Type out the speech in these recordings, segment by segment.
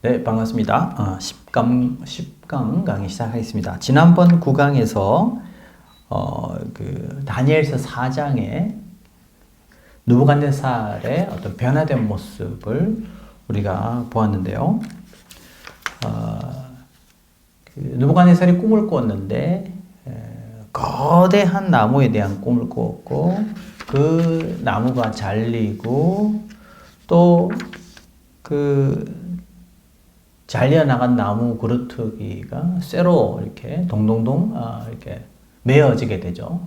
네, 반갑습니다. 10강 강의 시작하겠습니다. 지난번 9강에서 다니엘서 4장에 느부갓네살의 어떤 변화된 모습을 우리가 보았는데요. 느부갓네살이 꿈을 꿨는데 거대한 나무에 대한 꿈을 꿨고 그 나무가 잘리고 또 잘려나간 나무 그루터기가 쇠로 이렇게 동동동 이렇게 메어지게 되죠.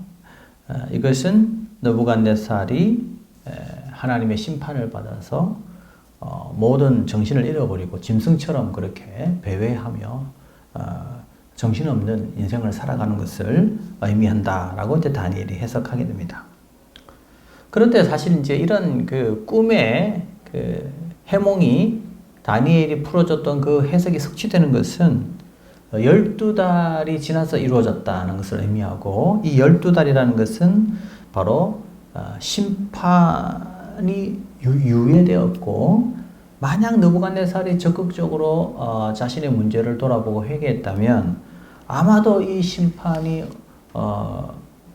이것은 느부갓네살이 하나님의 심판을 받아서 모든 정신을 잃어버리고 짐승처럼 그렇게 배회하며 정신없는 인생을 살아가는 것을 의미한다라고 이제 다니엘이 해석하게 됩니다. 그런데 사실 이제 이런 꿈의 해몽이 다니엘이 풀어줬던 그 해석이 성취되는 것은 12달이 지나서 이루어졌다는 것을 의미하고, 이 12달이라는 것은 바로 심판이 유예되었고, 만약 느부갓네살이 적극적으로 자신의 문제를 돌아보고 회개했다면 아마도 이 심판이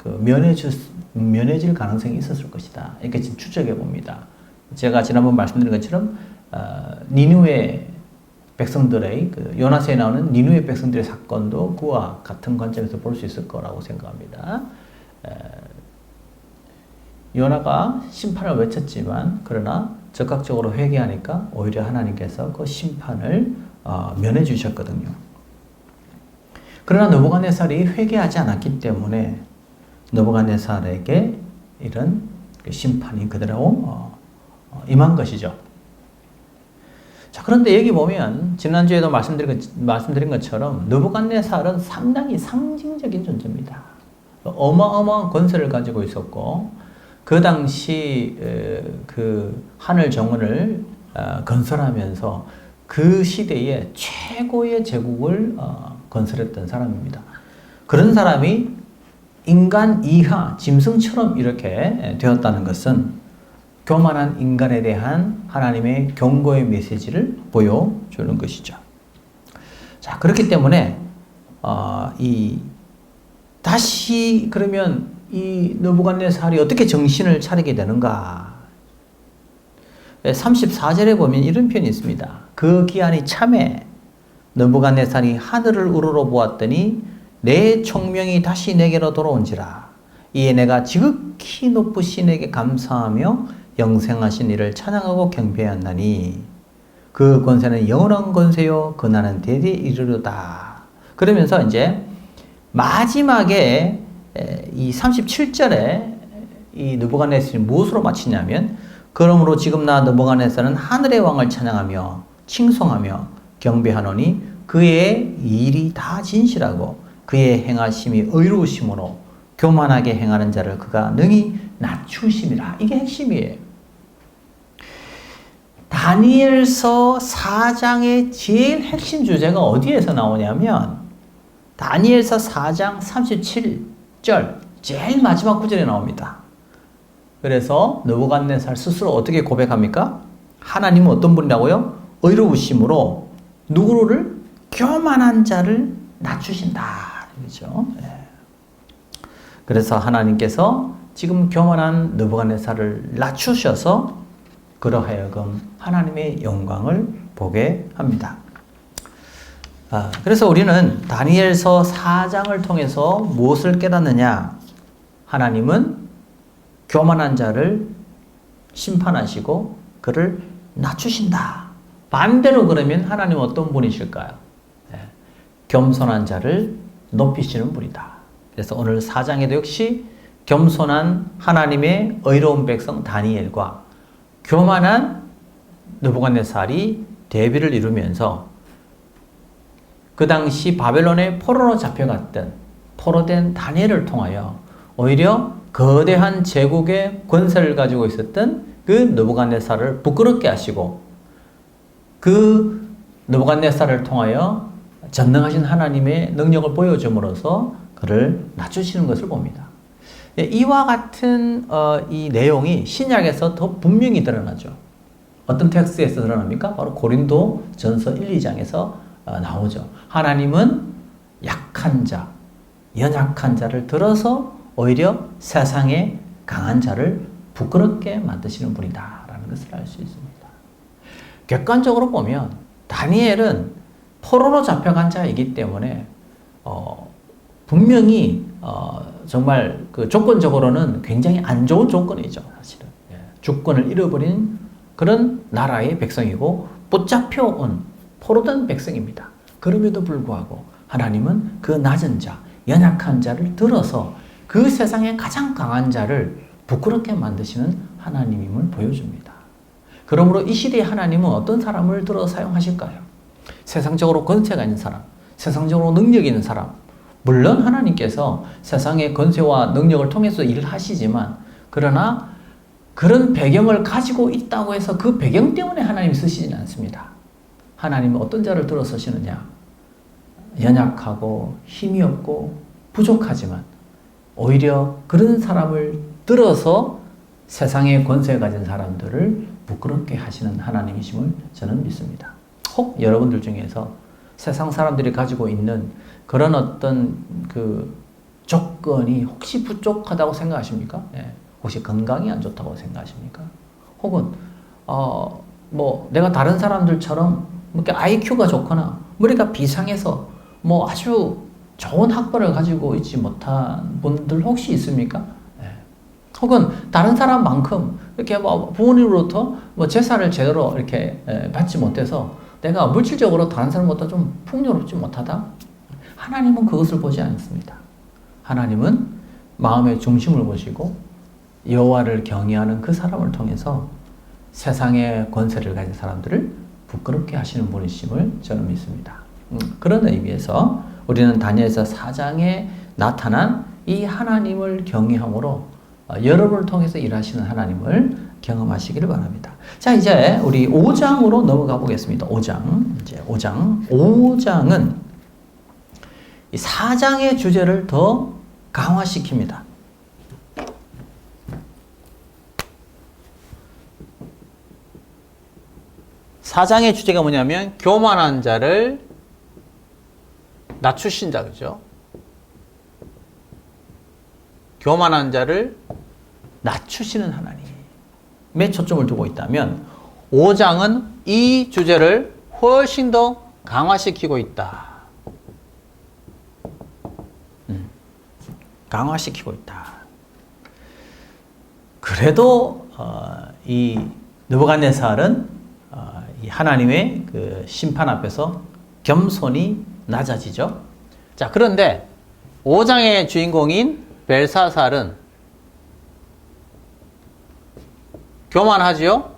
면해질 가능성이 있었을 것이다. 이렇게 지금 추측해 봅니다. 제가 지난번 말씀드린 것처럼 니느웨 백성들의 요나서에 나오는 니느웨 백성들의 사건도 그와 같은 관점에서 볼 수 있을 거라고 생각합니다. 요나가 심판을 외쳤지만 그러나 적극적으로 회개하니까 오히려 하나님께서 그 심판을 면해 주셨거든요. 그러나 느부갓네살이 회개하지 않았기 때문에 느부갓네살에게 이런 심판이 그대로 임한 것이죠. 자, 그런데 여기 보면 지난주에도 말씀드린 것처럼 느부갓네살은 상당히 상징적인 존재입니다. 어마어마한 권세를 가지고 있었고 그 당시 하늘 정원을 건설하면서 그 시대에 최고의 제국을 건설했던 사람입니다. 그런 사람이 인간 이하, 짐승처럼 이렇게 되었다는 것은 교만한 인간에 대한 하나님의 경고의 메시지를 보여주는 것이죠. 자, 그렇기 때문에 다시 그러면 이 느부갓네살이 어떻게 정신을 차리게 되는가? 34절에 보면 이런 표현이 있습니다. 그 기한이 참에 느부갓네살이 하늘을 우러러 보았더니 내 총명이 다시 내게로 돌아온지라. 이에 내가 지극히 높으신 이에게 감사하며 영생하신 이를 찬양하고 경배하나니 그 권세는 영원한 권세요 근한은 대대에 이르르다. 그러면서 이제 마지막에 이 37절에 이 느부갓네살이 무엇으로 마치냐면, 그러므로 지금 나 느부갓네살은 하늘의 왕을 찬양하며 칭송하며 경배하노니 그의 일이 다 진실하고 그의 행하심이 의로우심으로 교만하게 행하는 자를 그가 능히 낮추심이라. 이게 핵심이에요. 다니엘서 4장의 제일 핵심 주제가 어디에서 나오냐면 다니엘서 4장 37절 제일 마지막 구절에 나옵니다. 그래서 느부갓네살 스스로 어떻게 고백합니까? 하나님은 어떤 분이라고요? 의로우심으로 누구를? 교만한 자를 낮추신다. 그렇죠? 그래서 하나님께서 지금 교만한 느부갓네살을 낮추셔서 그러하여금 하나님의 영광을 보게 합니다. 그래서 우리는 다니엘서 4장을 통해서 무엇을 깨닫느냐? 하나님은 교만한 자를 심판하시고 그를 낮추신다. 반대로 그러면 하나님은 어떤 분이실까요? 겸손한 자를 높이시는 분이다. 그래서 오늘 4장에도 역시 겸손한 하나님의 의로운 백성 다니엘과 교만한 느부갓네살이 대비를 이루면서 그 당시 바벨론의 포로로 잡혀갔던 포로된 다니엘을 통하여 오히려 거대한 제국의 권세를 가지고 있었던 그 느부갓네살을 부끄럽게 하시고 그 느부갓네살을 통하여 전능하신 하나님의 능력을 보여줌으로써 그를 낮추시는 것을 봅니다. 이와 같은 이 내용이 신약에서 더 분명히 드러나죠. 어떤 텍스트에서 드러납니까? 바로 고린도 전서 1, 2장에서 나오죠. 하나님은 약한 자, 연약한 자를 들어서 오히려 세상에 강한 자를 부끄럽게 만드시는 분이다 라는 것을 알 수 있습니다. 객관적으로 보면 다니엘은 포로로 잡혀간 자이기 때문에 분명히 정말 그 조건적으로는 굉장히 안 좋은 조건이죠. 사실은 주권을 잃어버린 그런 나라의 백성이고 붙잡혀온 포로된 백성입니다. 그럼에도 불구하고 하나님은 그 낮은 자, 연약한 자를 들어서 그 세상의 가장 강한 자를 부끄럽게 만드시는 하나님임을 보여줍니다. 그러므로 이 시대의 하나님은 어떤 사람을 들어 사용하실까요? 세상적으로 권세가 있는 사람, 세상적으로 능력이 있는 사람. 물론 하나님께서 세상의 권세와 능력을 통해서 일을 하시지만 그러나 그런 배경을 가지고 있다고 해서 그 배경 때문에 하나님이 쓰시지는 않습니다. 하나님은 어떤 자를 들어 쓰시느냐? 연약하고 힘이 없고 부족하지만 오히려 그런 사람을 들어서 세상의 권세를 가진 사람들을 부끄럽게 하시는 하나님이심을 저는 믿습니다. 혹 여러분들 중에서 세상 사람들이 가지고 있는 그런 어떤 그 조건이 혹시 부족하다고 생각하십니까? 혹시 건강이 안 좋다고 생각하십니까? 혹은 뭐 내가 다른 사람들처럼 이렇게 IQ가 좋거나 머리가 비상해서 뭐 아주 좋은 학벌을 가지고 있지 못한 분들 혹시 있습니까? 혹은 다른 사람만큼 이렇게 뭐 부모님으로부터 뭐 제사를 제대로 이렇게 받지 못해서 내가 물질적으로 다른 사람보다 좀 풍요롭지 못하다? 하나님은 그것을 보지 않습니다. 하나님은 마음의 중심을 보시고 여호와를 경외하는 그 사람을 통해서 세상의 권세를 가진 사람들을 부끄럽게 하시는 분이심을 저는 믿습니다. 그런 의미에서 우리는 다니엘서 4장에 나타난 이 하나님을 경외함으로 여러분을 통해서 일하시는 하나님을 경험하시기를 바랍니다. 자, 이제 우리 5장으로 넘어가 보겠습니다. 5장. 이제 5장은 이 4장의 주제를 더 강화시킵니다. 4장의 주제가 뭐냐면 교만한 자를 낮추신다, 그죠? 교만한 자를 낮추시는 하나님에 초점을 두고 있다면 5장은 이 주제를 훨씬 더 강화시키고 있다. 강화시키고 있다. 그래도 이 느부갓네살은 이 하나님의 그 심판 앞에서 겸손이 낮아지죠. 자, 그런데 5장의 주인공인 벨사살은 교만하지요?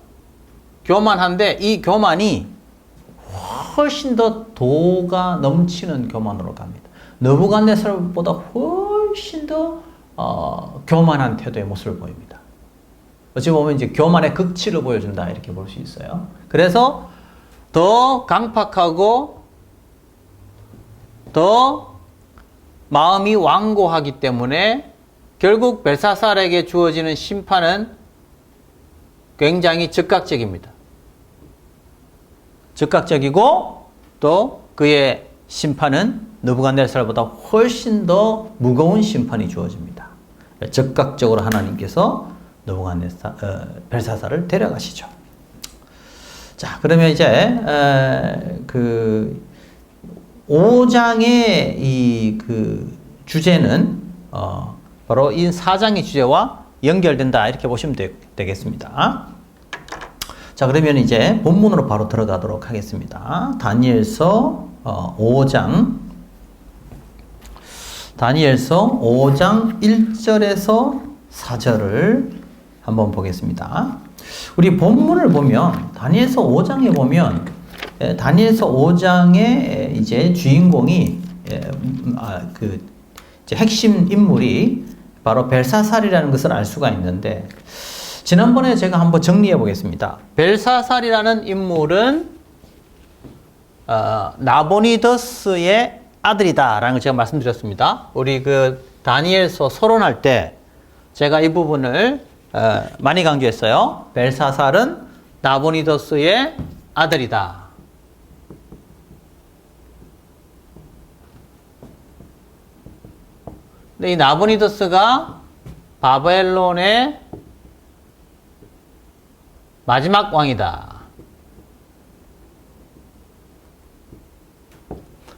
교만한데 이 교만이 훨씬 더 도가 넘치는 교만으로 갑니다. 느부갓네살보다 훨씬 더 교만한 태도의 모습을 보입니다. 어찌 보면 이제 교만의 극치를 보여준다 이렇게 볼 수 있어요. 그래서 더 강팍하고 더 마음이 완고하기 때문에 결국 벨사살에게 주어지는 심판은 굉장히 즉각적입니다. 즉각적이고 또 그의 심판은 느부갓네살보다 훨씬 더 무거운 심판이 주어집니다. 즉각적으로 하나님께서 벨사살을 데려가시죠. 자, 그러면 이제 그 5장의 이 그 주제는 바로 이 4장의 주제와 연결된다 이렇게 보시면 되겠습니다. 자, 그러면 이제 본문으로 바로 들어가도록 하겠습니다. 다니엘서 5장 1절에서 4절을 한번 보겠습니다. 우리 본문을 보면 다니엘서 5장에 보면 다니엘서 5장의 이제 주인공이 그 이제 핵심 인물이 바로 벨사살이라는 것을 알 수가 있는데 지난번에 제가 한번 정리해 보겠습니다. 벨사살이라는 인물은 나보니더스의 아들이다라는 걸 제가 말씀드렸습니다. 우리 그 다니엘서 서론할 때 제가 이 부분을 많이 강조했어요. 벨사살은 나보니더스의 아들이다. 근데 이 나보니더스가 바벨론의 마지막 왕이다.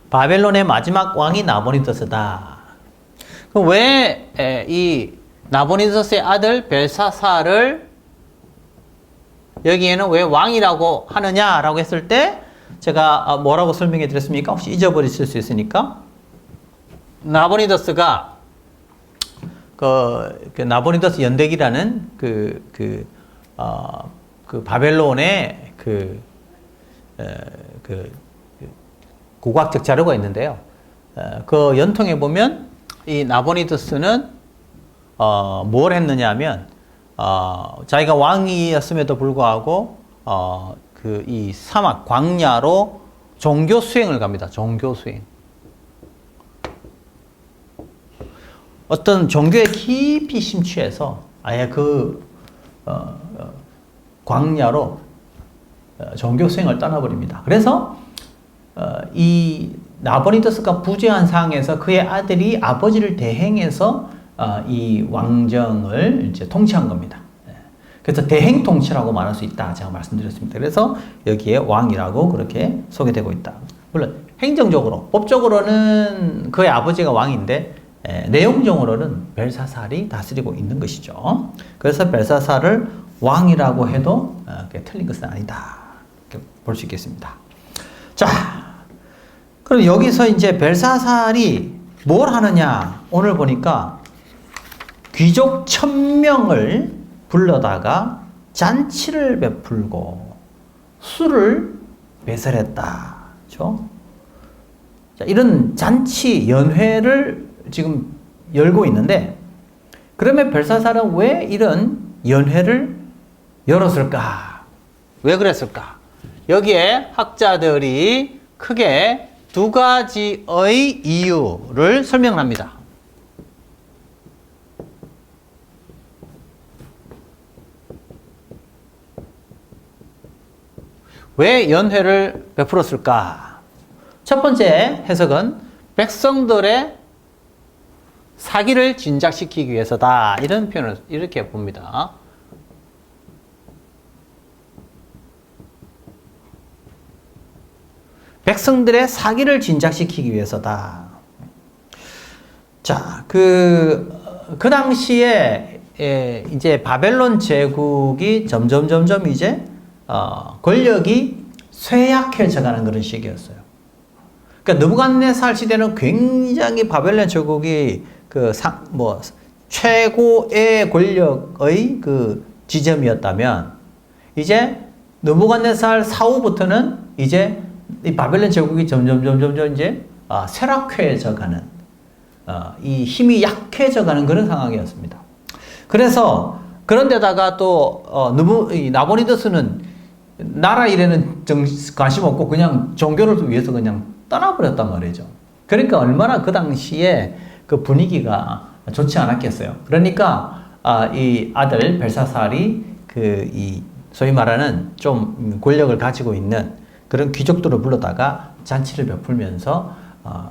바벨론의 마지막 왕이 나보니더스다. 그럼 왜 이 나보니더스의 아들 벨사살을 여기에는 왜 왕이라고 하느냐라고 했을 때 제가 뭐라고 설명해 드렸습니까? 혹시 잊어버리실 수 있으니까. 나보니더스가 그 나보니더스 연대기라는 그 바벨론의 고고학적 자료가 있는데요. 그 연통에 보면 이 나보니더스는 뭘 했느냐 하면 자기가 왕이었음에도 불구하고 이 사막 광야로 종교 수행을 갑니다. 종교 수행. 어떤 종교에 깊이 심취해서 아예 광야로 종교 수행을 떠나버립니다. 그래서 이 나보니더스가 부재한 상황에서 그의 아들이 아버지를 대행해서 이 왕정을 이제 통치한 겁니다. 그래서 대행 통치라고 말할 수 있다. 제가 말씀드렸습니다. 그래서 여기에 왕이라고 그렇게 소개되고 있다. 물론 행정적으로, 법적으로는 그의 아버지가 왕인데 내용적으로는 벨사살이 다스리고 있는 것이죠. 그래서 벨사살을 왕이라고 해도 틀린 것은 아니다. 이렇게 볼 수 있겠습니다. 자, 그럼 여기서 이제 벨사살이 뭘 하느냐? 오늘 보니까 귀족 1000명을 불러다가 잔치를 베풀고 술을 배설했다. 그렇죠? 자, 이런 잔치, 연회를 지금 열고 있는데, 그러면 벨사살은 왜 이런 연회를 열었을까? 왜 그랬을까? 여기에 학자들이 크게 두 가지의 이유를 설명합니다. 왜 연회를 베풀었을까? 첫 번째 해석은 백성들의 사기를 진작시키기 위해서다. 이런 표현을 이렇게 봅니다. 백성들의 사기를 진작시키기 위해서다. 자, 그 당시에 이제 바벨론 제국이 점점 이제 권력이 쇠약해져가는 그런 시기였어요. 그러니까 느부갓네살 시대는 굉장히 바벨론 제국이 최고의 권력의 그 지점이었다면, 이제 느부갓네살 사후부터는 이제 이 바벨론 제국이 점점 이제 쇠락해져가는 이 힘이 약해져가는 그런 상황이었습니다. 그래서 그런데다가 또 나보니더스는 나라 일에는 관심 없고 그냥 종교를 위해서 그냥 떠나버렸단 말이죠. 그러니까 얼마나 그 당시에 그 분위기가 좋지 않았겠어요. 그러니까 이 아들 벨사살이 이 소위 말하는 좀 권력을 가지고 있는 그런 귀족들을 불러다가 잔치를 베풀면서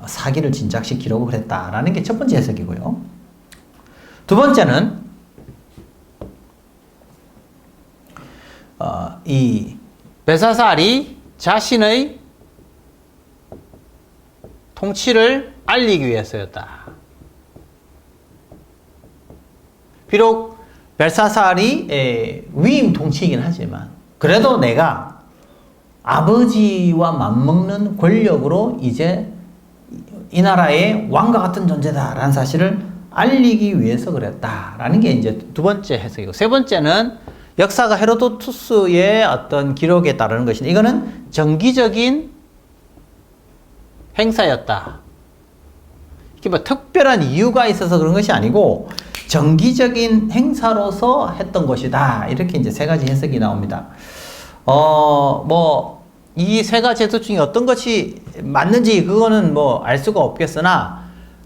사기를 진작시키려고 그랬다라는 게 첫 번째 해석이고요. 두 번째는 이 벨사살이 자신의 통치를 알리기 위해서였다. 비록 벨사살이 위임 통치이긴 하지만 그래도 내가 아버지와 맞먹는 권력으로 이제 이 나라의 왕과 같은 존재다라는 사실을 알리기 위해서 그랬다라는 게 이제 두 번째 해석이고, 세 번째는 역사가 헤로도투스의 어떤 기록에 따르는 것인데, 이거는 정기적인 행사였다. 이게 뭐 특별한 이유가 있어서 그런 것이 아니고 정기적인 행사로서 했던 것이다. 이렇게 이제 세 가지 해석이 나옵니다. 이 세 가지 해석 중에 어떤 것이 맞는지 그거는 뭐 알 수가 없겠으나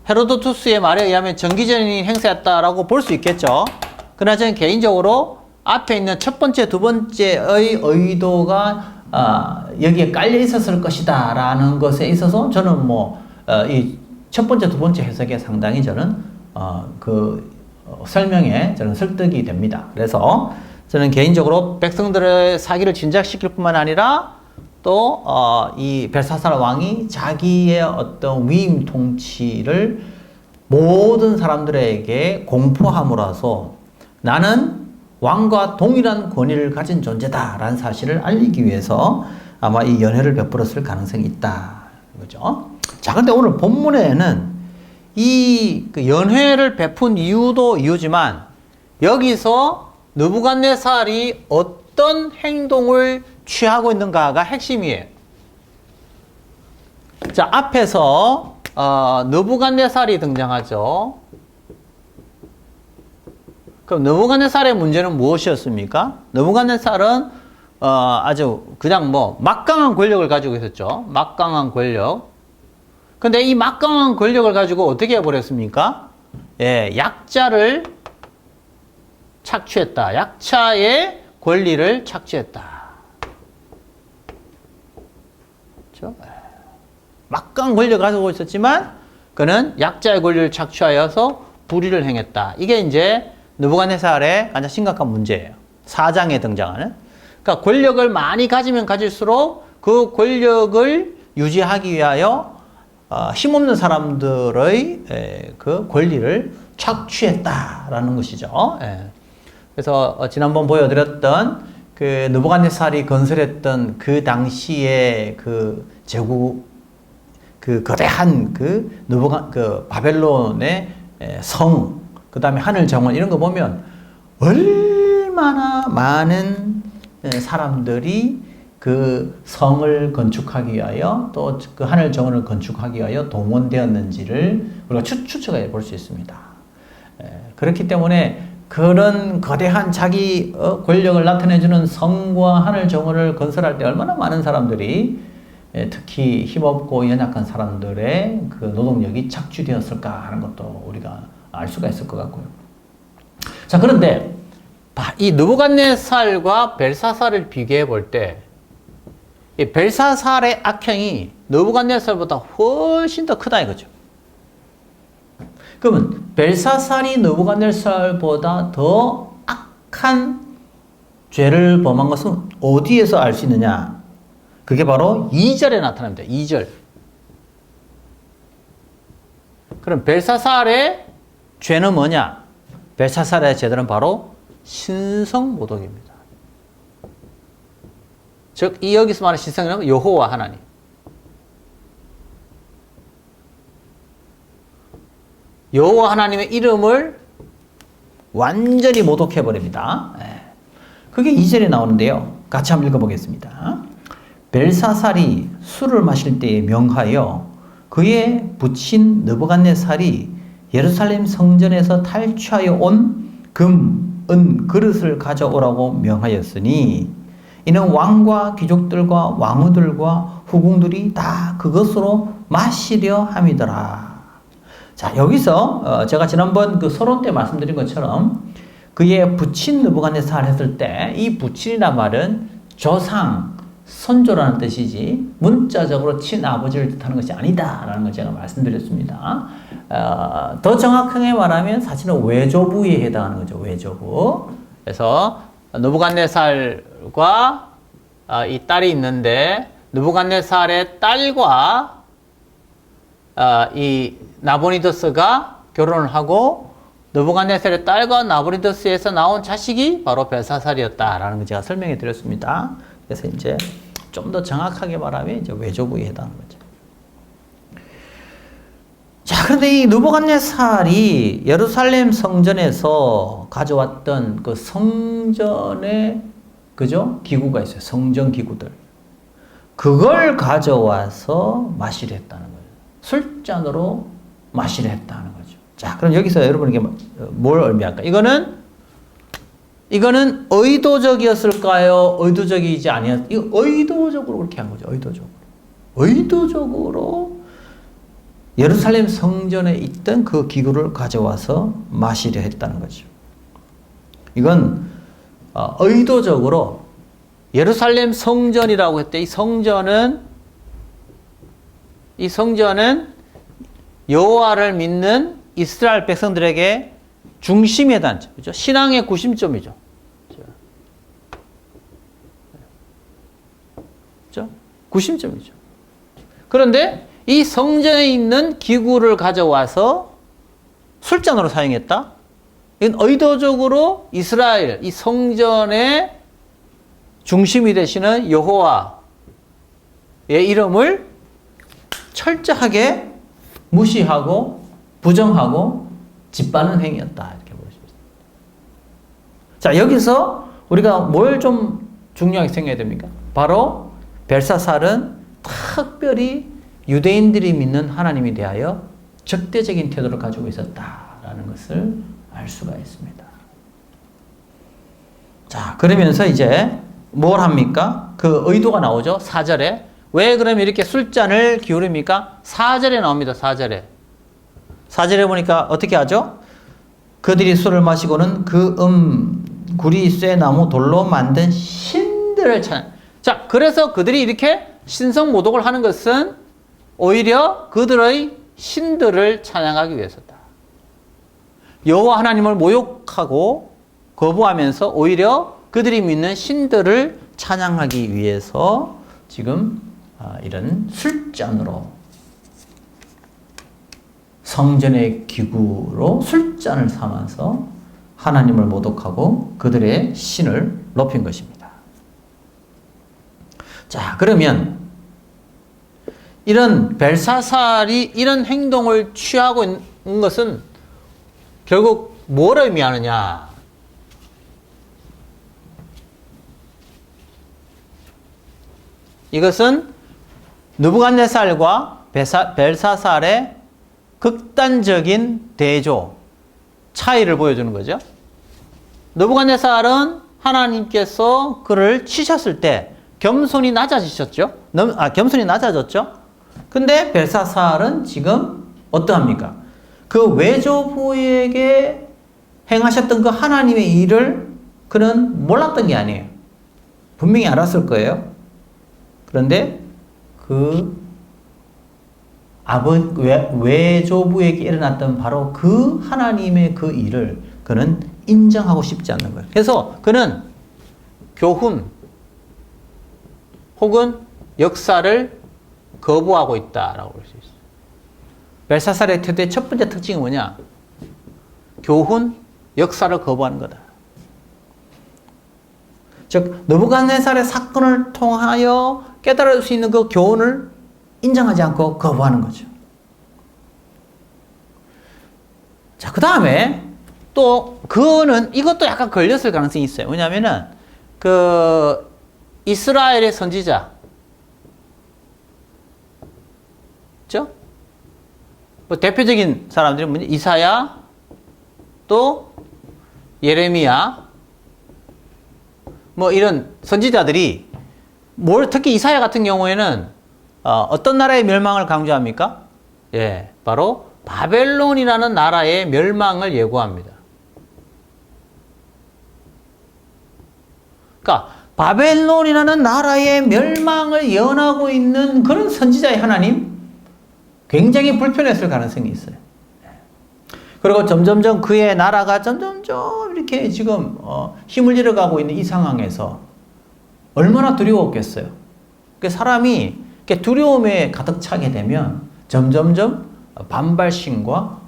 헤로도투스의 말에 의하면 정기적인 행사였다라고 볼 수 있겠죠. 그러나 저는 개인적으로 앞에 있는 첫 번째, 두 번째의 의도가 여기에 깔려 있었을 것이다 라는 것에 있어서 저는 이 첫 번째, 두 번째 해석에 상당히 저는 설명에 저는 설득이 됩니다. 그래서 저는 개인적으로 백성들의 사기를 진작시킬 뿐만 아니라 또 이 벨사살 왕이 자기의 어떤 위임 통치를 모든 사람들에게 공포함으로써 나는 왕과 동일한 권위를 가진 존재다라는 사실을 알리기 위해서 아마 이 연회를 베풀었을 가능성이 있다. 그죠? 자, 근데 오늘 본문에는 이 연회를 베푼 이유도 이유지만 여기서 느부갓네살이 어떤 행동을 취하고 있는가가 핵심이에요. 자, 앞에서 느부갓네살이 등장하죠. 그럼 느부갓네살의 문제는 무엇이었습니까? 느부갓네살은 아주 그냥 막강한 권력을 가지고 있었죠. 막강한 권력. 근데 이 막강한 권력을 가지고 어떻게 해버렸습니까? 예, 약자를 착취했다. 약자의 권리를 착취했다. 그렇죠? 막강한 권력을 가지고 있었지만 그는 약자의 권리를 착취하여서 불의를 행했다. 이게 이제 느부갓네살의 가장 심각한 문제예요. 4장에 등장하는. 그러니까 권력을 많이 가지면 가질수록 그 권력을 유지하기 위하여 힘없는 사람들의 그 권리를 착취했다라는 것이죠. 예. 그래서 지난번 보여드렸던 그 느부갓네살이 건설했던 그 당시의 그 제국, 그 거대한 그 바벨론의 성, 그 다음에 하늘 정원 이런 거 보면 얼마나 많은 사람들이 그 성을 건축하기 위하여 또 그 하늘 정원을 건축하기 위하여 동원되었는지를 우리가 추측해 볼 수 있습니다. 그렇기 때문에 그런 거대한 자기 권력을 나타내주는 성과 하늘 정원을 건설할 때 얼마나 많은 사람들이 특히 힘없고 연약한 사람들의 그 노동력이 착취되었을까 하는 것도 우리가 알 수가 있을 것 같고요. 자, 그런데 이 느부갓네살과 벨사살을 비교해 볼 때 이 벨사살의 악행이 느부갓네살보다 훨씬 더 크다 이거죠. 그러면 벨사살이 느부갓네살보다 더 악한 죄를 범한 것은 어디에서 알 수 있느냐? 그게 바로 2절에 나타납니다. 2절. 그럼 벨사살의 죄는 뭐냐? 벨사살의 죄들은 바로 신성모독입니다. 즉, 여기서 말하는 신성은 여호와 하나님. 여호와 하나님의 이름을 완전히 모독해버립니다. 그게 2절에 나오는데요. 같이 한번 읽어보겠습니다. 벨사살이 술을 마실 때에 명하여 그의 부친 느부갓네살이 예루살렘 성전에서 탈취하여 온 금, 은 그릇을 가져오라고 명하였으니 이는 왕과 귀족들과 왕후들과 후궁들이 다 그것으로 마시려 함이더라. 자, 여기서 제가 지난번 그 서론 때 말씀드린 것처럼 그의 부친 느부갓네살 했을 때 이 부친이란 말은 조상, 선조라는 뜻이지 문자적으로 친아버지를 뜻하는 것이 아니다라는 걸 제가 말씀드렸습니다. 더 정확하게 말하면 사실은 외조부에 해당하는 거죠. 외조부. 그래서 느부갓네살과 이 딸이 있는데 느부갓네살의 딸과 이 나보니더스가 결혼을 하고 느부갓네살의 딸과 나보니더스에서 나온 자식이 바로 벨사살이었다라는 걸 제가 설명해 드렸습니다. 그래서 이제 좀 더 정확하게 말하면 이제 외조부에 해당하는 거죠. 자, 그런데 이 느부갓네살이 예루살렘 성전에서 가져왔던 그 성전의 그죠? 기구가 있어요. 성전 기구들. 그걸 가져와서 마시려 했다는 거예요. 술잔으로 마시려 했다는 거죠. 자, 그럼 여기서 여러분에게 뭘 의미할까? 이거는 의도적이었을까요? 의도적이지 아니었? 이거 의도적으로 그렇게 한 거죠. 의도적으로 예루살렘 성전에 있던 그 기구를 가져와서 마시려 했다는 거죠. 이건 의도적으로 예루살렘 성전이라고 했대. 이 성전은 여호와를 믿는 이스라엘 백성들에게 중심의 단체, 그죠? 신앙의 구심점이죠. 그죠? 구심점이죠. 그런데 이 성전에 있는 기구를 가져와서 술잔으로 사용했다? 이건 의도적으로 이스라엘, 이 성전의 중심이 되시는 여호와의 이름을 철저하게 무시하고 부정하고 짓밟는 행위였다. 이렇게 보십니다. 자, 여기서 우리가 뭘 좀 중요하게 생각해야 됩니까? 바로 벨사살은 특별히 유대인들이 믿는 하나님에 대하여 적대적인 태도를 가지고 있었다라는 것을 알 수가 있습니다. 자, 그러면서 이제 뭘 합니까? 그 의도가 나오죠. 4절에. 왜 그러면 이렇게 술잔을 기울입니까? 4절에 나옵니다. 4절에. 4절에 보니까 어떻게 하죠? 그들이 술을 마시고는 그 구리 쇠나무 돌로 만든 신들을 찬양. 자, 그래서 그들이 이렇게 신성 모독을 하는 것은 오히려 그들의 신들을 찬양하기 위해서다. 여호와 하나님을 모욕하고 거부하면서 오히려 그들이 믿는 신들을 찬양하기 위해서 지금 이런 술잔으로, 성전의 기구로 술잔을 삼아서 하나님을 모독하고 그들의 신을 높인 것입니다. 자, 그러면 이런 벨사살이 이런 행동을 취하고 있는 것은 결국 뭘 의미하느냐? 이것은 느부갓네살과 벨사살의 극단적인 대조, 차이를 보여주는 거죠. 느부갓네살은 하나님께서 그를 치셨을 때 겸손이 낮아지셨죠. 겸손이 낮아졌죠. 근데 벨사살은 지금 어떠합니까? 그 외조부에게 행하셨던 그 하나님의 일을 그는 몰랐던 게 아니에요. 분명히 알았을 거예요. 그런데 그 외조부에게 일어났던 바로 그 하나님의 그 일을 그는 인정하고 싶지 않는 거예요. 그래서 그는 교훈 혹은 역사를 거부하고 있다라고 볼 수 있어요. 벨사살의 태도의 첫 번째 특징이 뭐냐? 교훈, 역사를 거부하는 거다. 즉, 느부갓네살의 사건을 통하여 깨달을 수 있는 그 교훈을 인정하지 않고 거부하는 거죠. 자, 그 다음에 또 그거는 이것도 약간 걸렸을 가능성이 있어요. 왜냐하면은 그 이스라엘의 선지자, 그렇죠? 뭐 대표적인 사람들이 뭐냐? 이사야, 또 예레미야, 뭐 이런 선지자들이 특히 이사야 같은 경우에는 어떤 나라의 멸망을 강조합니까? 예, 바로 바벨론이라는 나라의 멸망을 예고합니다. 그러니까 바벨론이라는 나라의 멸망을 예언하고 있는 그런 선지자의 하나님, 굉장히 불편했을 가능성이 있어요. 그리고 점점점 그의 나라가 점점점 이렇게 지금 힘을 잃어가고 있는 이 상황에서 얼마나 두려웠겠어요. 그 사람이 두려움에 가득 차게 되면 점점점 반발심과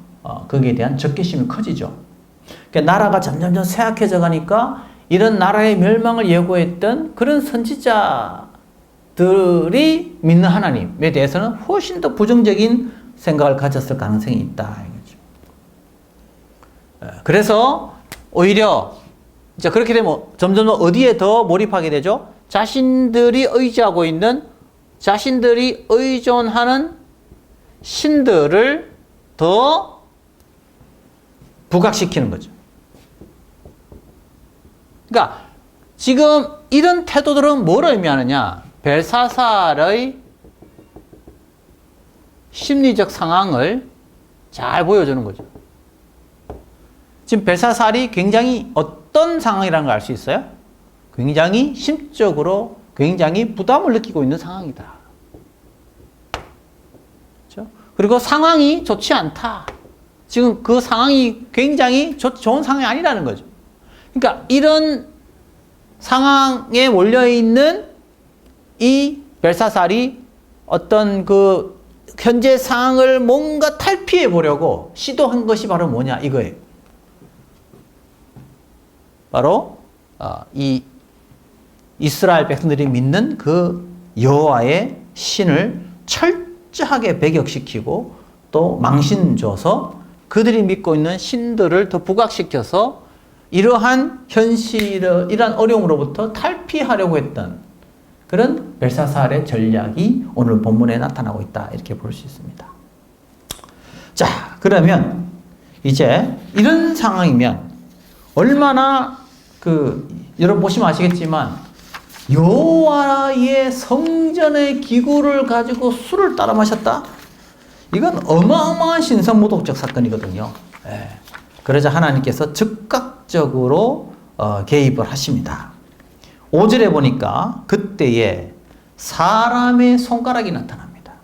거기에 대한 적개심이 커지죠. 나라가 점점점 쇠약해져 가니까 이런 나라의 멸망을 예고했던 그런 선지자들이 믿는 하나님에 대해서는 훨씬 더 부정적인 생각을 가졌을 가능성이 있다. 그래서 오히려 이제 그렇게 되면 점점 어디에 더 몰입하게 되죠? 자신들이 의지하고 있는, 자신들이 의존하는 신들을 더 부각시키는 거죠. 그러니까 지금 이런 태도들은 뭘 의미하느냐? 벨사살의 심리적 상황을 잘 보여주는 거죠. 지금 벨사살이 굉장히 어떤 상황이라는 걸 알 수 있어요? 굉장히 심적으로 굉장히 부담을 느끼고 있는 상황이다. 그렇죠? 그리고 상황이 좋지 않다. 지금 그 상황이 굉장히 좋은 상황이 아니라는 거죠. 그러니까 이런 상황에 몰려있는 이 벨사살이 어떤 그 현재 상황을 뭔가 탈피해 보려고 시도한 것이 바로 뭐냐 이거예요. 바로 이 이스라엘 백성들이 믿는 그 여호와의 신을 철저하게 배격시키고 또 망신 줘서 그들이 믿고 있는 신들을 더 부각시켜서 이러한 현실을, 이러한 어려움으로부터 탈피하려고 했던 그런 벨사살의 전략이 오늘 본문에 나타나고 있다. 이렇게 볼 수 있습니다. 자, 그러면 이제 이런 상황이면 얼마나 여러분 보시면 아시겠지만 여호와의 성전의 기구를 가지고 술을 따라 마셨다? 이건 어마어마한 신성모독적 사건이거든요. 예. 그러자 하나님께서 즉각적으로 개입을 하십니다. 5절에 보니까 그때에 사람의 손가락이 나타납니다.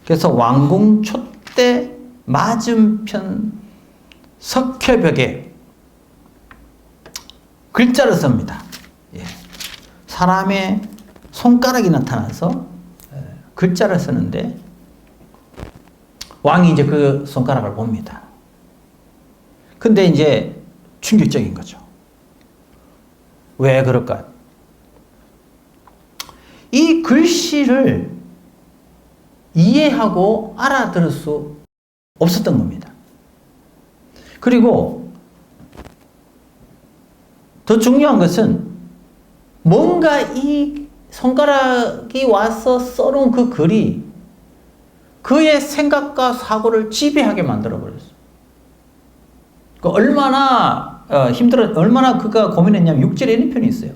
그래서 왕궁 촛대 맞은편 석회벽에 글자를 씁니다. 예. 사람의 손가락이 나타나서 글자를 쓰는데 왕이 이제 그 손가락을 봅니다. 근데 이제 충격적인 거죠. 왜 그럴까? 이 글씨를 이해하고 알아들을 수 없었던 겁니다. 그리고 더 중요한 것은 뭔가 이 손가락이 와서 써놓은 그 글이 그의 생각과 사고를 지배하게 만들어버렸어요. 얼마나 얼마나 그가 고민했냐면 6절에 이런 편이 있어요.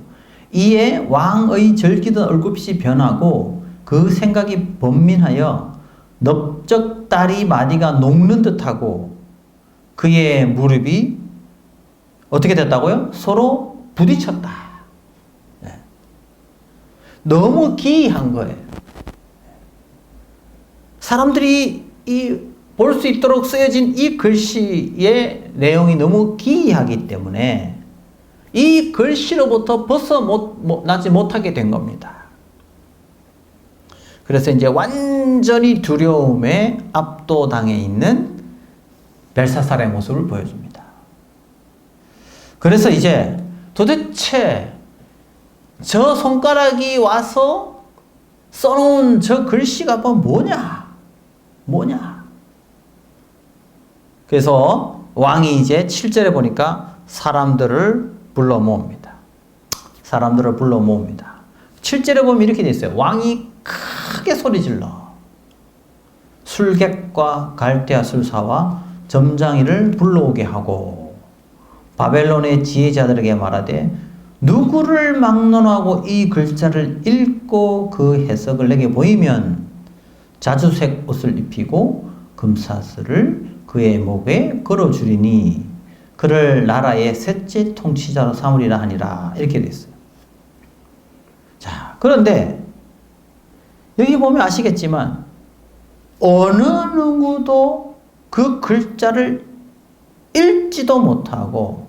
이에 왕의 절기던 얼굴빛이 변하고 그 생각이 번민하여 넓적다리 마디가 녹는 듯하고 그의 무릎이 어떻게 됐다고요? 서로 부딪혔다. 네. 너무 기이한 거예요. 사람들이 볼 수 있도록 쓰여진 이 글씨의 내용이 너무 기이하기 때문에 이 글씨로부터 벗어나지 못하게 된 겁니다. 그래서 이제 완전히 두려움에 압도당해 있는 벨사살의 모습을 보여줍니다. 그래서 이제 도대체 저 손가락이 와서 써놓은 저 글씨가 뭐냐? 그래서 왕이 이제 7절에 보니까 사람들을 불러 모읍니다. 7절에 보면 이렇게 되어 있어요. 왕이 크게 소리질러 술객과 갈대아 술사와 점장이를 불러오게 하고 바벨론의 지혜자들에게 말하되 누구를 막론하고 이 글자를 읽고 그 해석을 내게 보이면 자주색 옷을 입히고 금사슬을 그의 목에 걸어주리니 그를 나라의 셋째 통치자로 삼으리라 하니라. 이렇게 되어 있어요. 자, 그런데 여기 보면 아시겠지만 어느 누구도 그 글자를 읽지도 못하고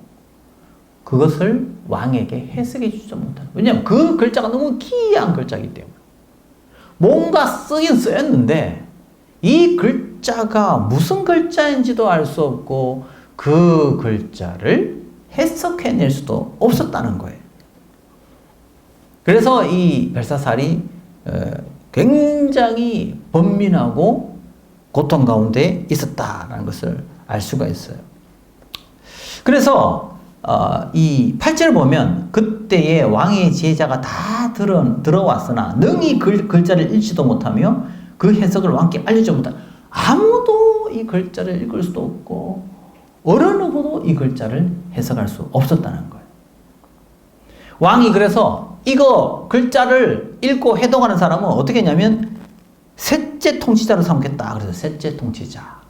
그것을 왕에게 해석해 주지도 못하는. 왜냐하면 그 글자가 너무 기이한 글자이기 때문에. 뭔가 쓰긴 쓰였는데 이 글자가 무슨 글자인지도 알 수 없고 그 글자를 해석해낼 수도 없었다는 거예요. 그래서 이 벨사살이 굉장히 번민하고 고통 가운데 있었다는 것을 알 수가 있어요. 그래서 이 8절을 보면 그때의 왕의 지혜자가 다 들어왔으나 능히 글자를 읽지도 못하며 그 해석을 왕께 알려주지 못한 아무도 이 글자를 읽을 수도 없고 어느 누구도 이 글자를 해석할 수 없었다는 거예요. 왕이 그래서 이거 글자를 읽고 해독하는 사람은 어떻게 했냐면 셋째 통치자로 삼겠다. 그래서 셋째 통치자.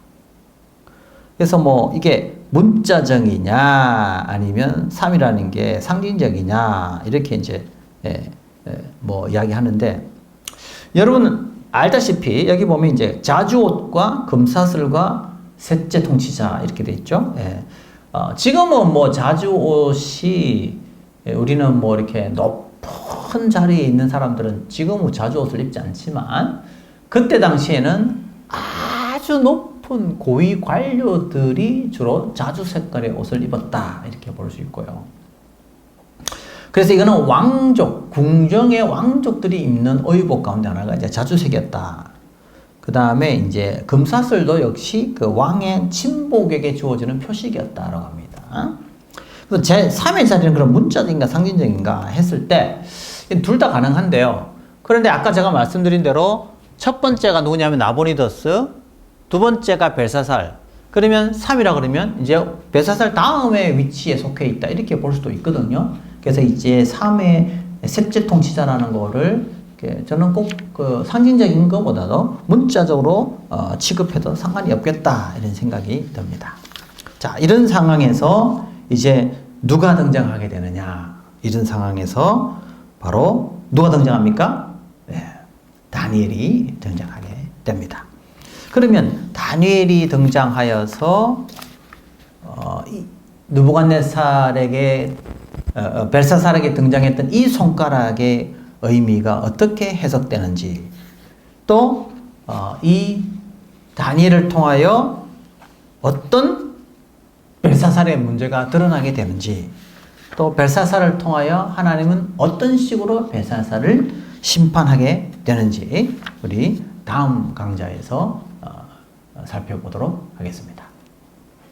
그래서 이게 문자적이냐 아니면 3이라는 게 상징적이냐 이렇게 이제 뭐 이야기하는데 여러분 알다시피 여기 보면 이제 자주옷과 금사슬과 셋째 통치자 이렇게 돼 있죠. 지금은 뭐 자주옷이 우리는 뭐 이렇게 높은 자리에 있는 사람들은 지금은 자주옷을 입지 않지만 그때 당시에는 아주 높은 고위 관료들이 주로 자주 색깔의 옷을 입었다 이렇게 볼 수 있고요. 그래서 이거는 왕족, 궁정의 왕족들이 입는 의복 가운데 하나가 이제 자주색이었다. 그 다음에 이제 금사슬도 역시 그 왕의 친복에게 주어지는 표식이었다라고 합니다. 그래서 제 3의 자리는 그런 문자적인가 상징적인가 했을 때 둘 다 가능한데요. 그런데 아까 제가 말씀드린 대로 첫 번째가 누구냐면 나보니더스, 두 번째가 벨사살. 그러면 3이라 그러면 이제 벨사살 다음의 위치에 속해 있다 이렇게 볼 수도 있거든요. 그래서 이제 3의 셋째 통치자라는 거를 저는 꼭 그 상징적인 것보다도 문자적으로 취급해도 상관이 없겠다 이런 생각이 듭니다. 자, 이런 상황에서 이제 누가 등장하게 되느냐? 이런 상황에서 바로 누가 등장합니까? 네, 다니엘이 등장하게 됩니다. 그러면 다니엘이 등장하여서 느부갓네살에게 벨사살에게 등장했던 이 손가락의 의미가 어떻게 해석되는지 또 이 다니엘을 통하여 어떤 벨사살의 문제가 드러나게 되는지 또 벨사살을 통하여 하나님은 어떤 식으로 벨사살을 심판하게 되는지 우리 다음 강좌에서 살펴보도록 하겠습니다.